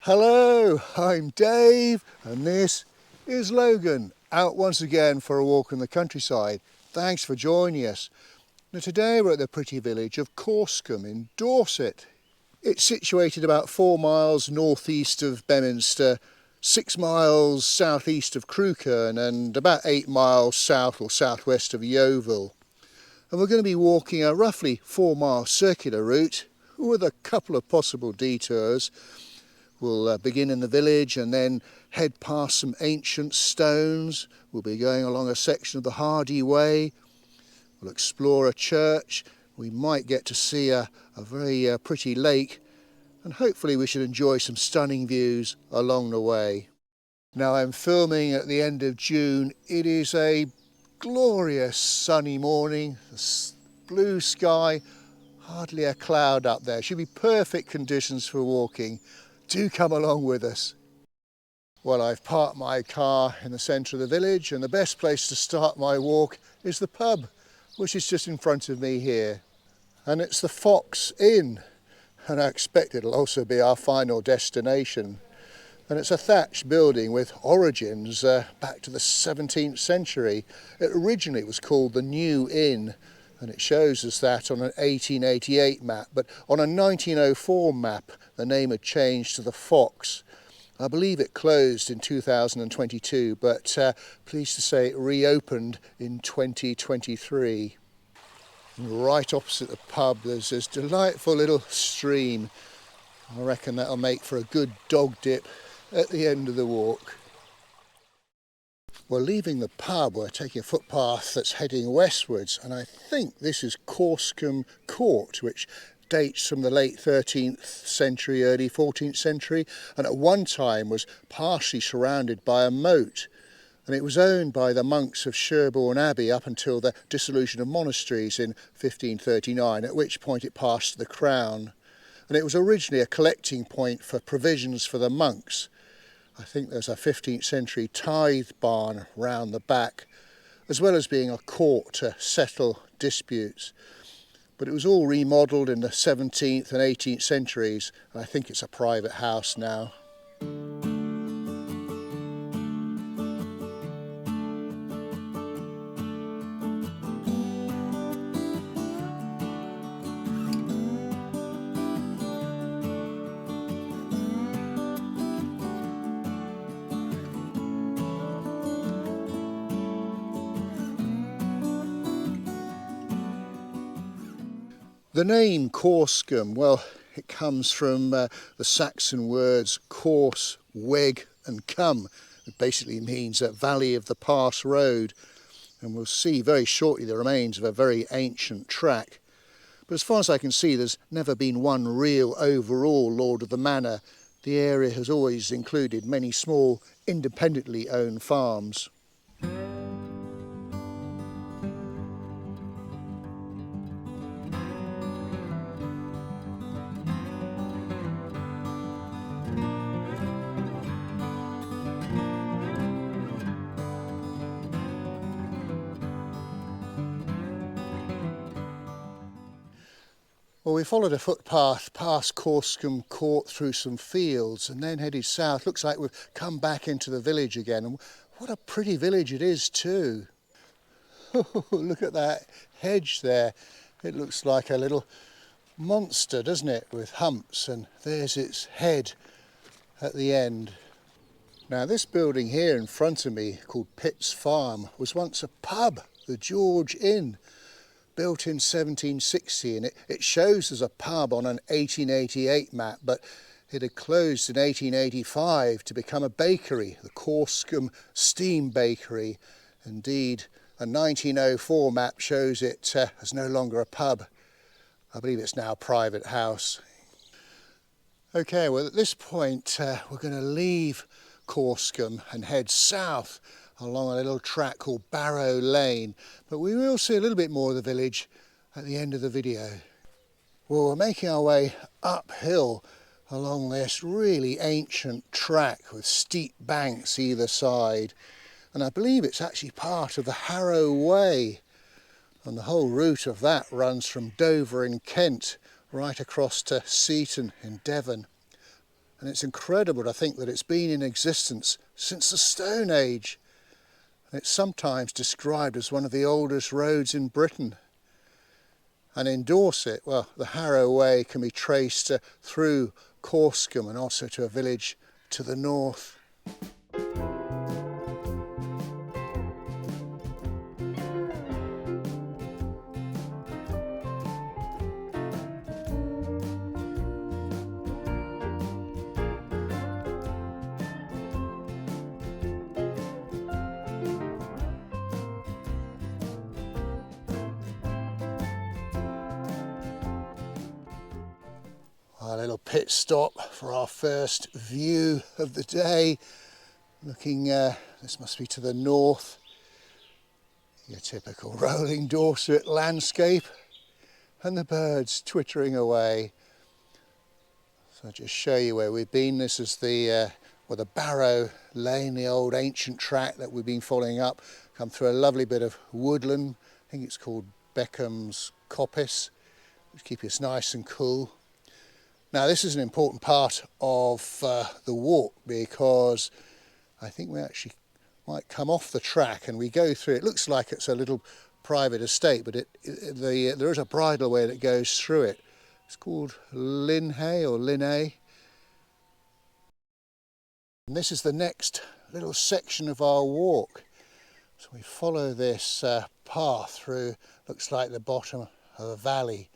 Hello, I'm Dave and this is Logan, out once again for a walk in the countryside. Thanks for joining us. Now today we're at the pretty village of Corscombe in Dorset. It's situated about 4 miles northeast of Beaminster, 6 miles southeast of Crewkerne and about 8 miles south or southwest of Yeovil. And we're going to be walking a roughly 4-mile circular route with a couple of possible detours. We'll begin in the village and then head past some ancient stones. We'll be going along a section of the Harrow Way. We'll explore a church. We might get to see a very pretty lake, and hopefully we should enjoy some stunning views along the way. Now I'm filming at the end of June. It is a glorious sunny morning, blue sky, hardly a cloud up there. Should be perfect conditions for walking. Do come along with us. Well, I've parked my car in the centre of the village, and the best place to start my walk is the pub, which is just in front of me here. And it's the Fox Inn, and I expect it'll also be our final destination. And it's a thatched building with origins back to the 17th century. It originally was called the New Inn, and it shows us that on an 1888 map, but on a 1904 map the name had changed to the Fox. I believe it closed in 2022, but pleased to say it reopened in 2023. And right opposite the pub there's this delightful little stream. I reckon that'll make for a good dog dip at the end of the walk. We're leaving the pub, we're taking a footpath that's heading westwards, and I think this is Corscombe Court, which dates from the late 13th century, early 14th century, and at one time was partially surrounded by a moat. And it was owned by the monks of Sherborne Abbey up until the dissolution of monasteries in 1539, at which point it passed to the Crown. And it was originally a collecting point for provisions for the monks. I think there's a 15th century tithe barn round the back, as well as being a court to settle disputes. But it was all remodelled in the 17th and 18th centuries, and I think it's a private house now. The name Corscombe, well, it comes from the Saxon words course, weg and come. It basically means a valley of the pass road, and we'll see very shortly the remains of a very ancient track. But as far as I can see, there's never been one real overall lord of the manor. The area has always included many small, independently owned farms. Well, we followed a footpath past Corscombe Court through some fields and then headed south. Looks like we've come back into the village again. And what a pretty village it is too. Oh, look at that hedge there. It looks like a little monster, doesn't it, with humps, and there's its head at the end. Now this building here in front of me, called Pitt's Farm, was once a pub, the George Inn. Built in 1760, and it shows as a pub on an 1888 map, but it had closed in 1885 to become a bakery, the Corscombe Steam Bakery. Indeed, a 1904 map shows it as no longer a pub. I believe it's now a private house. Okay, well at this point we're going to leave Corscombe and head south along a little track called Barrow Lane, but we will see a little bit more of the village at the end of the video. Well, we're making our way uphill along this really ancient track with steep banks either side, and I believe it's actually part of the Harrow Way, and the whole route of that runs from Dover in Kent right across to Seaton in Devon. And it's incredible to think that it's been in existence since the Stone Age. And it's sometimes described as one of the oldest roads in Britain. And in Dorset, well, the Harrow Way can be traced through Corscombe and also to a village to the north. Our little pit stop for our first view of the day. Looking, this must be to the north. Your typical rolling Dorset landscape and the birds twittering away. So I'll just show you where we've been. This is the Barrow Lane, the old ancient track that we've been following up. Come through a lovely bit of woodland. I think it's called Beckham's Coppice, which keeps us nice and cool. Now this is an important part of the walk because I think we actually might come off the track and we go through. It looks like it's a little private estate, but there is a bridleway that goes through it. It's called Linhay or Linhay. And this is the next little section of our walk. So we follow this path through, looks like the bottom of a valley.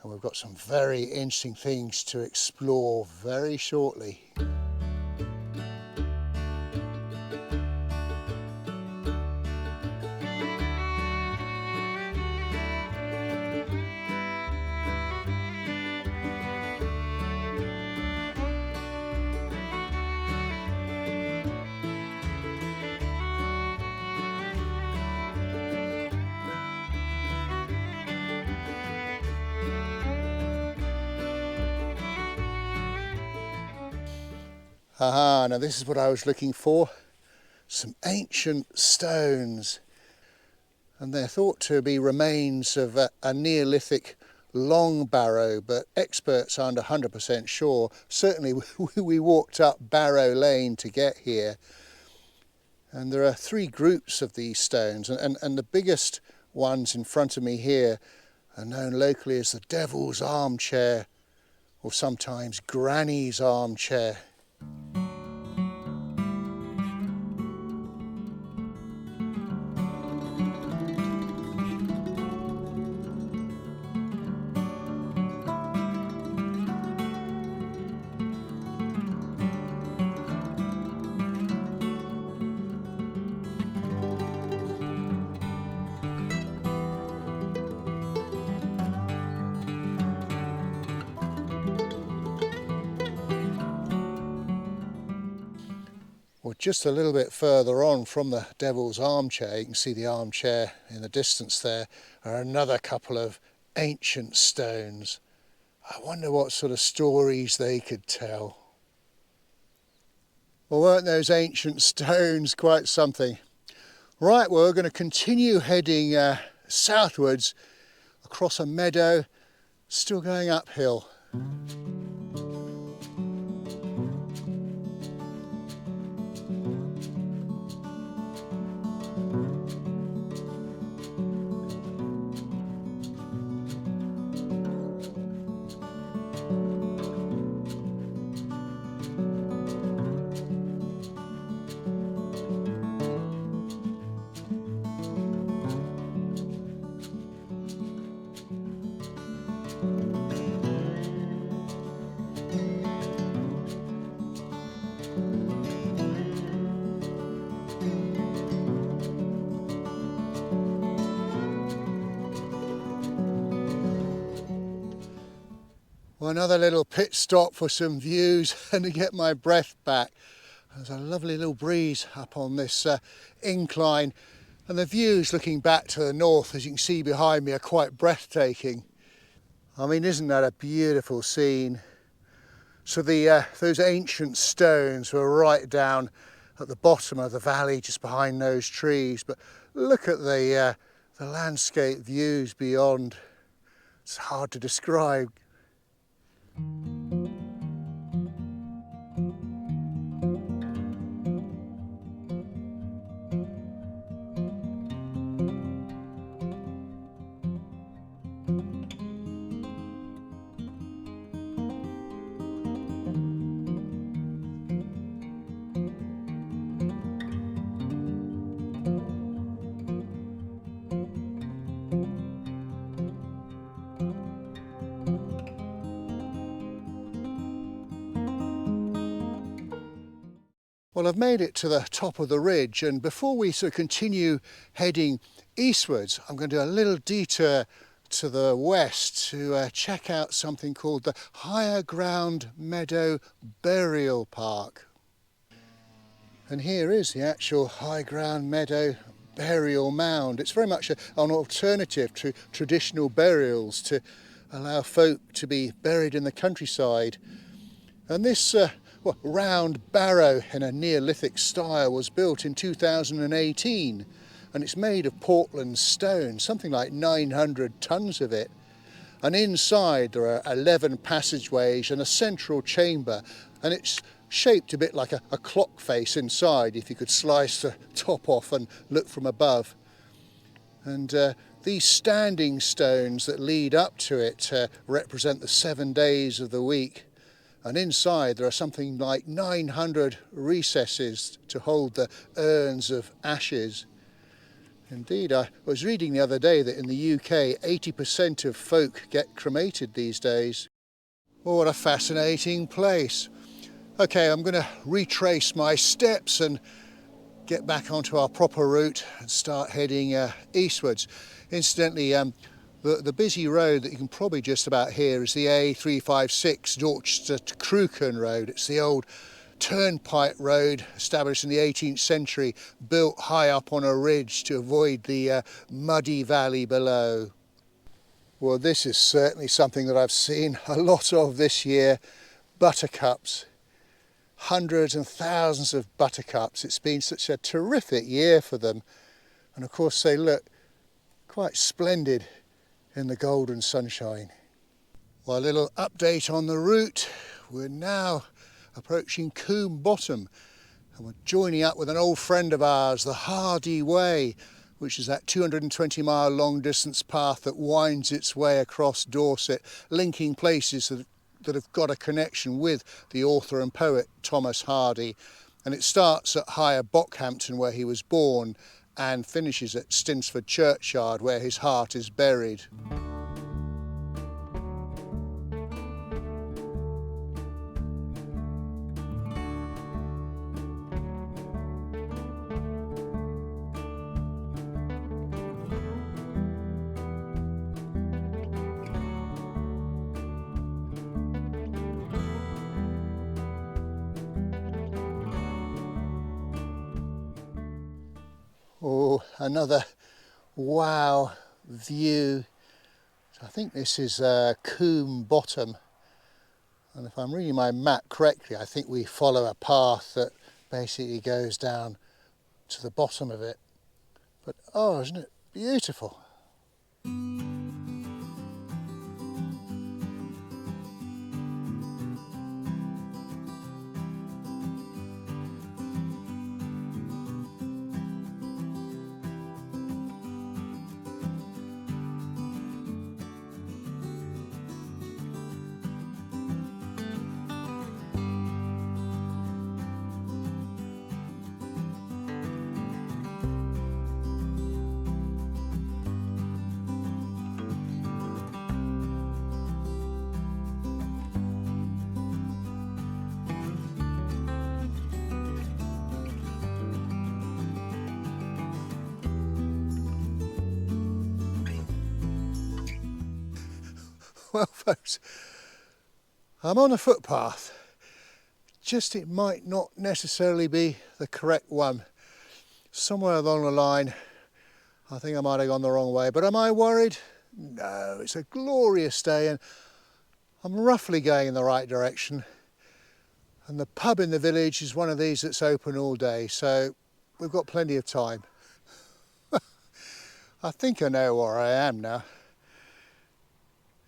And we've got some very interesting things to explore very shortly. Aha, now this is what I was looking for. Some ancient stones. And they're thought to be remains of a Neolithic Long Barrow, but experts aren't 100% sure. Certainly we walked up Barrow Lane to get here. And there are three groups of these stones, and the biggest ones in front of me here are known locally as the Devil's Armchair, or sometimes Granny's Armchair. Well, just a little bit further on from the Devil's Armchair, you can see the armchair in the distance there, are another couple of ancient stones. I wonder what sort of stories they could tell. Well, weren't those ancient stones quite something? Right, well, we're going to continue heading southwards across a meadow, still going uphill. Well, another little pit stop for some views and to get my breath back. There's a lovely little breeze up on this incline, and the views looking back to the north, as you can see behind me, are quite breathtaking. I mean, isn't that a beautiful scene? So those ancient stones were right down at the bottom of the valley, just behind those trees. But look at the landscape views beyond. It's hard to describe. Well, I've made it to the top of the ridge, and before we sort of continue heading eastwards, I'm going to do a little detour to the west to check out something called the Higher Ground Meadow Burial Park. And here is the actual High Ground Meadow burial mound. It's very much an alternative to traditional burials to allow folk to be buried in the countryside. And this round barrow in a Neolithic style was built in 2018, and it's made of Portland stone, something like 900 tons of it. And inside there are 11 passageways and a central chamber, and it's shaped a bit like a clock face inside if you could slice the top off and look from above. And these standing stones that lead up to it represent the 7 days of the week. And inside there are something like 900 recesses to hold the urns of ashes. Indeed, I was reading the other day that in the UK 80% of folk get cremated these days. Oh, what a fascinating place. Okay, I'm going to retrace my steps and get back onto our proper route and start heading eastwards. Incidentally, the busy road that you can probably just about hear is the A356 Dorset to Crewkerne road. It's the old turnpike road established in the 18th century, built high up on a ridge to avoid the muddy valley below. Well, this is certainly something that I've seen a lot of this year, buttercups. Hundreds and thousands of buttercups. It's been such a terrific year for them. And of course they look quite splendid in the golden sunshine. Well, a little update on the route. We're now approaching Coombe Bottom, and we're joining up with an old friend of ours, the Harrow Way, which is that 220-mile long distance path that winds its way across Dorset, linking places that have got a connection with the author and poet Thomas Hardy. And it starts at Higher Bockhampton, where he was born, and finishes at Stinsford Churchyard, where his heart is buried. Oh, another wow view. I think this is Coombe Bottom, and if I'm reading my map correctly, I think we follow a path that basically goes down to the bottom of it. But oh, isn't it beautiful? Well, folks, I'm on a footpath. Just it might not necessarily be the correct one. Somewhere along the line, I think I might have gone the wrong way. But am I worried? No, it's a glorious day and I'm roughly going in the right direction. And the pub in the village is one of these that's open all day, so we've got plenty of time. I think I know where I am now.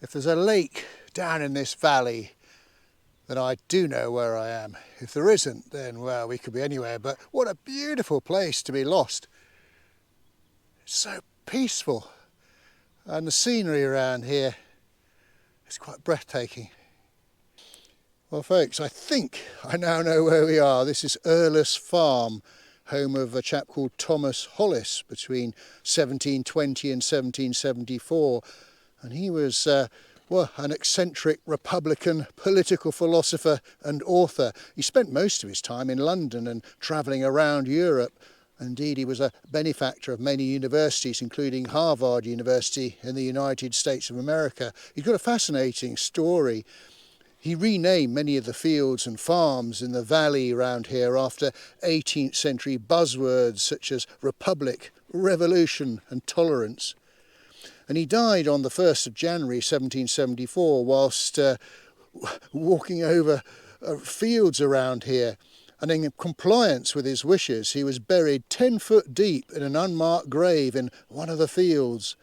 If there's a lake down in this valley, then I do know where I am. If there isn't, then, well, we could be anywhere, but what a beautiful place to be lost. It's so peaceful, and the scenery around here is quite breathtaking. Well, folks, I think I now know where we are. This is Earless Farm, home of a chap called Thomas Hollis between 1720 and 1774. And he was well, an eccentric Republican political philosopher and author. He spent most of his time in London and travelling around Europe. Indeed, he was a benefactor of many universities, including Harvard University in the United States of America. He's got a fascinating story. He renamed many of the fields and farms in the valley around here after 18th century buzzwords such as republic, revolution and tolerance. And he died on the 1st of January 1774 whilst walking over fields around here. And in compliance with his wishes, he was buried 10 foot deep in an unmarked grave in one of the fields.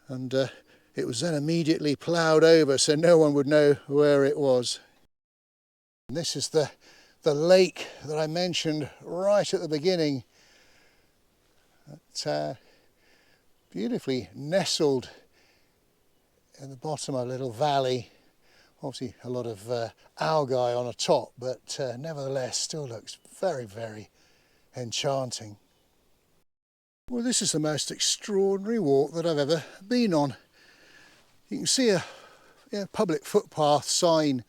And it was then immediately ploughed over so no one would know where it was. And this is the lake that I mentioned right at the beginning. It's beautifully nestled in the bottom of a little valley. Obviously a lot of algae on the top, but nevertheless still looks very, very enchanting. Well, this is the most extraordinary walk that I've ever been on. You can see a public footpath sign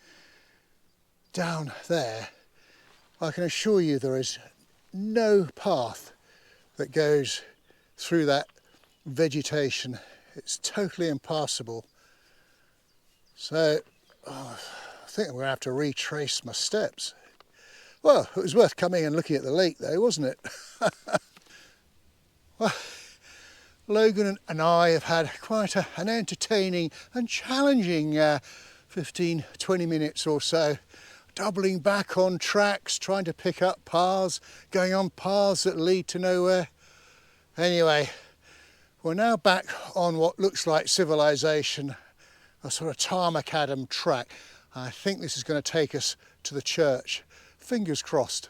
down there. I can assure you there is no path that goes through that vegetation. It's totally impassable. So I think I'm going to have to retrace my steps. Well, it was worth coming and looking at the lake though, wasn't it? Well, Logan and I have had quite an entertaining and challenging 15-20 minutes or so, doubling back on tracks, trying to pick up paths, going on paths that lead to nowhere. Anyway, we're now back on what looks like civilization, a sort of tarmacadam track. I think this is going to take us to the church. Fingers crossed.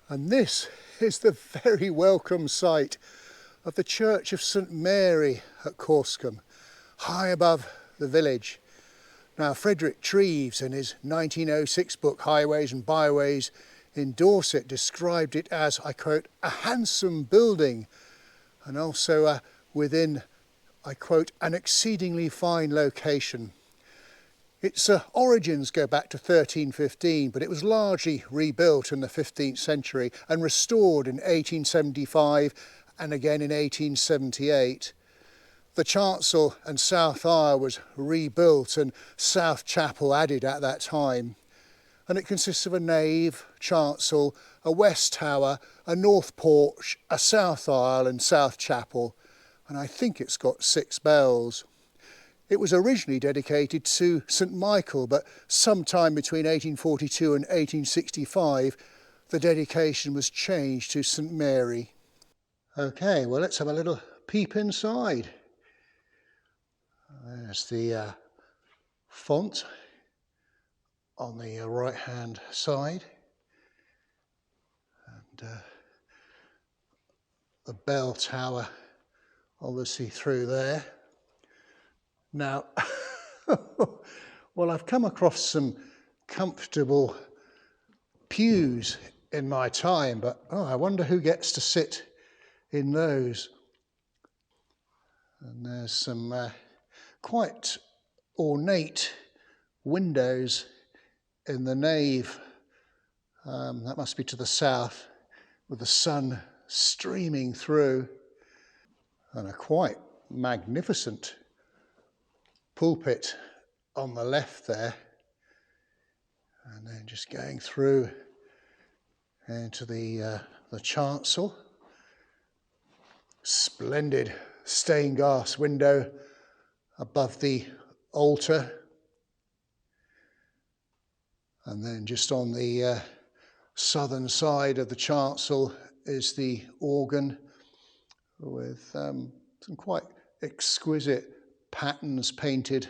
And this is the very welcome sight of the Church of St Mary at Corscombe, high above the village. Now, Frederick Treves, in his 1906 book Highways and Byways in Dorset, described it as, I quote, a handsome building, and also within, I quote, an exceedingly fine location. Its origins go back to 1315, but it was largely rebuilt in the 15th century and restored in 1875 and again in 1878. The chancel and south aisle was rebuilt and south chapel added at that time. And it consists of a nave, chancel, a west tower, a north porch, a south aisle and south chapel. And I think it's got 6 bells. It was originally dedicated to St Michael, but sometime between 1842 and 1865, the dedication was changed to St Mary. Okay, well, let's have a little peep inside. There's the font on the right-hand side, and the bell tower obviously through there. Now, well, I've come across some comfortable pews in my time, but I wonder who gets to sit in those. And there's some quite ornate windows in the nave. That must be to the south, with the sun streaming through, and a quite magnificent pulpit on the left there, and then just going through into the chancel. Splendid stained glass window above the altar, and then just on the southern side of the chancel is the organ with some quite exquisite patterns painted.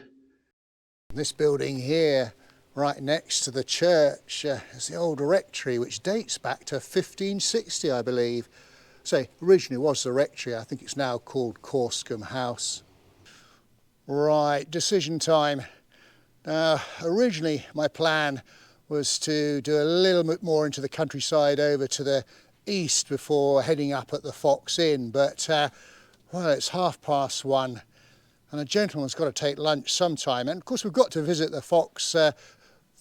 This building here, right next to the church, is the old rectory, which dates back to 1560, I believe. So originally was the rectory. I think it's now called Corscombe House. Right, decision time. Now, originally my plan was to do a little bit more into the countryside over to the east before heading up at the Fox Inn, but well, it's 1:30, and a gentleman's got to take lunch sometime, and of course we've got to visit the fox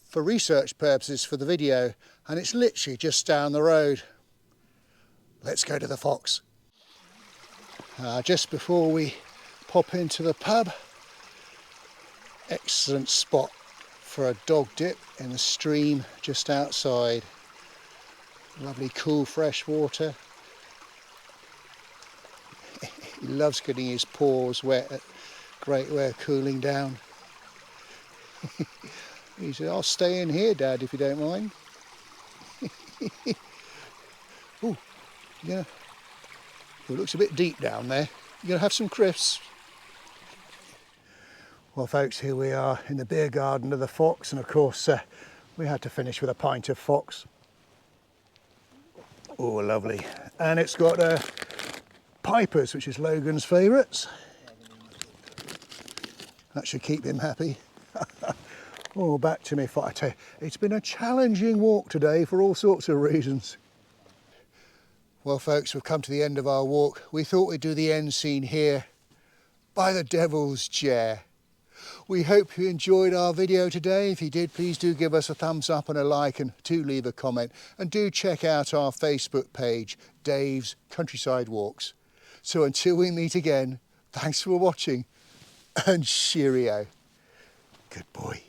for research purposes for the video, and it's literally just down the road. Let's go to the fox. Just before we pop into the pub, excellent spot for a dog dip in the stream just outside. Lovely cool fresh water. He loves getting his paws wet. Great way of cooling down. He said, I'll stay in here, Dad, if you don't mind. Oh, yeah. It looks a bit deep down there. You're going to have some crisps. Well, folks, here we are in the beer garden of the Fox, and of course we had to finish with a pint of Fox. Oh, lovely. And it's got Pipers, which is Logan's favourites. That should keep him happy. Oh, back to me, I tell you, it's been a challenging walk today for all sorts of reasons. Well, folks, we've come to the end of our walk. We thought we'd do the end scene here by the Devil's Chair. We hope you enjoyed our video today. If you did, please do give us a thumbs up and a like, and do leave a comment. And do check out our Facebook page, Dave's Countryside Walks. So until we meet again, thanks for watching, and cheerio. Good boy.